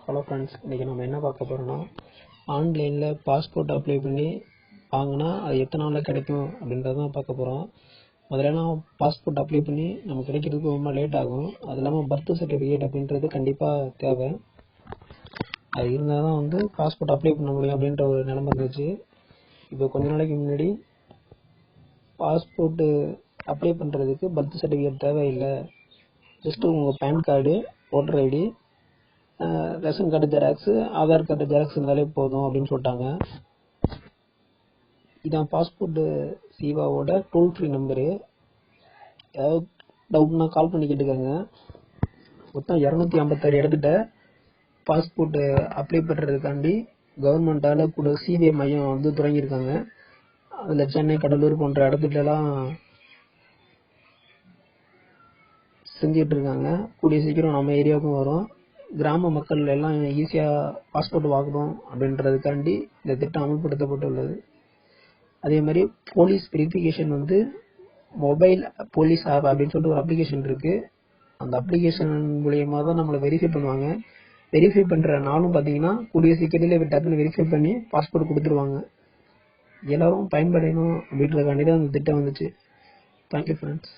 Hello friends, இன்றைக்கி நம்ம என்ன பார்க்க போகிறோன்னா, ஆன்லைனில் பாஸ்போர்ட் அப்ளை பண்ணி வாங்கினா அது எத்தனை நாளில் கிடைக்கும் அப்படின்றத தான் பார்க்க போகிறோம். முதல்லலாம் பாஸ்போர்ட் அப்ளை பண்ணி நமக்கு கிடைக்கிறதுக்கு ரொம்ப லேட் ஆகும். அது இல்லாமல் பர்த் சர்டிஃபிகேட் அப்படின்றது கண்டிப்பாக தேவை. அது இருந்தால் தான் பாஸ்போர்ட் அப்ளை பண்ண முடியும் அப்படின்ற ஒரு நிலைமை இருந்துச்சு. இப்போ கொஞ்ச நாளைக்கு முன்னாடி பாஸ்போர்ட்டு அப்ளை பண்ணுறதுக்கு பர்த் சர்டிஃபிகேட் தேவையில்லை, ஜஸ்ட்டு உங்கள் PAN card, voter ID, ration card xerox, Aadhaar card xerox இருந்தாலே போதும் அப்படின்னு சொல்லிட்டாங்க. இதான் பாஸ்போர்ட்டு சேவாவோட டோல் ஃப்ரீ நம்பரு. ஏதாவது டவுட்னா கால் பண்ணி கேட்டுக்கோங்க. மொத்தம் 256 இடத்துட்ட பாஸ்போர்ட்டு அப்ளை பண்ணுறதுக்காண்டி கவர்மெண்ட்டால் கூட சிபிஐ மையம் தொடங்கியிருக்காங்க. அதில் சென்னை, கடலூர் போன்ற இடத்துலலாம் செஞ்சுட்டு இருக்காங்க. கூடிய சீக்கிரம் நம்ம ஏரியாவுக்கும் வரும். கிராம மக்கள் எல்லாம் ஈஸியாக பாஸ்போர்ட் வாங்கணும் அப்படின்றதுக்காண்டி இந்த திட்டம் அமல்படுத்தப்பட்டுள்ளது. அதே மாதிரி police verification mobile police app அப்படின்னு சொல்லிட்டு ஒரு அப்ளிகேஷன் இருக்குது. அந்த அப்ளிகேஷன் மூலியமாக தான் நம்மளை வெரிஃபை பண்ணுவாங்க. வெரிஃபை பண்ணுற நாளும் பார்த்தீங்கன்னா கூடிய சீக்கிரத்தில் டக்குன்னு வெரிஃபை பண்ணி பாஸ்போர்ட் கொடுத்துருவாங்க. எல்லாரும் பயன்படணும் அப்படின்றதுக்காண்டி தான் அந்த திட்டம் வந்துச்சு. Thank you friends.